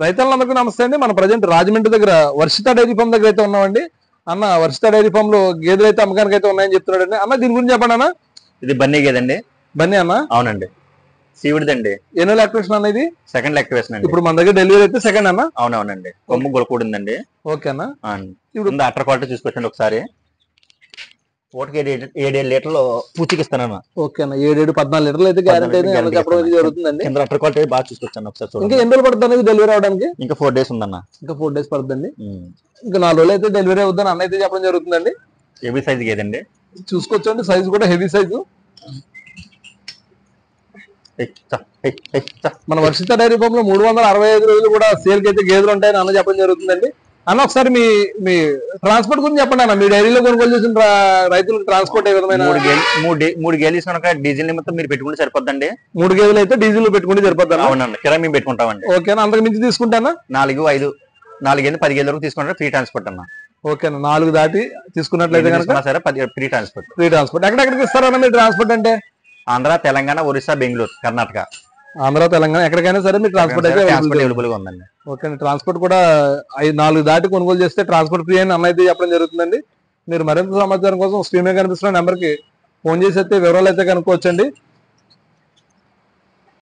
రైతులందరికీ నమస్తే అండి. మన ప్రజెంట్ రాజమండ్రి దగ్గర వర్షిత డైరీ ఫామ్ దగ్గర అయితే ఉన్నామండి. అన్న వర్షిత డైరీ ఫామ్ లో గేదెలు అయితే అమ్మకానికి అయితే ఉన్నాయని చెప్తున్నాడు అన్న. దీని గురించి చెప్పండి అన్న. ఇది బన్నీ గేదండి. బన్నీ అన్న? అవునండి, సీవుడిదండి. ఎన్నో యాక్టివేషన్ అన్న? ఇది సెకండ్ యాక్టివేషన్ అండి. ఇప్పుడు మన దగ్గర డెలివరీ అయితే సెకండ్ అన్న? అవునవునండి, కొమ్ము గొలకూడిందండి. ఓకే అన్న. ఇప్పుడు అటర్ క్వాలిటీ చూసుకొచ్చండి ఒకసారి. ఒకటికి 7 లీటర్లు పూచికిస్తానన్నా. ఓకే అన్న. 7-14 లీటర్లు అయితే గ్యారెంటీ అయితే చెప్పడం జరుగుతుందండి. కింద అటర్ క్వాలిటీ బాగా చూసుకొచ్చాను ఒకసారి. ఇంకా ఎన్ని రోజులు పడుతుంది డెలివరీ అవడానికి? ఇంకా 4 days ఉందన్న. ఇంకా 4 days పడుతుందండి. ఇంకా 4 రోజులు అయితే డెలివరీ అవుతుందని అన్న అయితే చెప్పడం జరుగుతుందండి. హెవీ సైజ్ గేదండి, చూసుకోవచ్చండి. సైజ్ కూడా హెవీ సైజు. మన వర్షిత డైరీ ఫామ్ లో 365 రోజులు కూడా సేల్ కి అయితే గేదెలు ఉంటాయని అన్న చెప్పడం జరుగుతుందండి. అన్న ఒకసారి మీ ట్రాన్స్పోర్ట్ గురించి చెప్పండి అన్న. మీ డైరీలో కొనుగోలు చేసిన రైతులకు ట్రాన్స్పోర్ట్ ఏ విధమైన? 3 గేలు ఇసుక డీజిల్ నిమిత్తం మీరు పెట్టుకుంటే సరిపోద్దండి. 3 గేదెలు అయితే డీజిల్ పెట్టుకుంటే సరిపోద్ది. అవునండి, కిరాయి మేము పెట్టుకుంటామండి. ఓకేనా. అంతకు మించి తీసుకుంటానా? 4 గేలు 10 గేల వరకు తీసుకుంటే ఫ్రీ ట్రాన్స్పోర్ట్ అన్న. ఓకేనా. 4 దాటి తీసుకున్నట్లయితే కనుక సరే ఫ్రీ ట్రాన్స్పోర్ట్. Free transport. ఎక్కడెక్కడికి ఇస్తారన్న మీరు ట్రాన్స్పోర్ట్ అంటే? ఆంధ్ర, తెలంగాణ, ఒరిస్సా, బెంగళూరు, కర్ణాటక. ఆంధ్ర, తెలంగాణ ఎక్కడికైనా సరే మీరు ట్రాన్స్పోర్ట్ అయితే అవైలబుల్ గా ఉందండి. ఓకే. ట్రాన్స్పోర్ట్ కూడా 4 దాటి కొనుగోలు చేస్తే ట్రాన్స్పోర్ట్ ఫ్రీ అని అన్న అయితే చెప్పడం జరుగుతుందండి. మీరు మరింత సమాచారం కోసం స్క్రీన్ మీద కనిపిస్తున్న నెంబర్ కి ఫోన్ చేసి అయితే వివరాలు అయితే కనుక్కోవచ్చండి.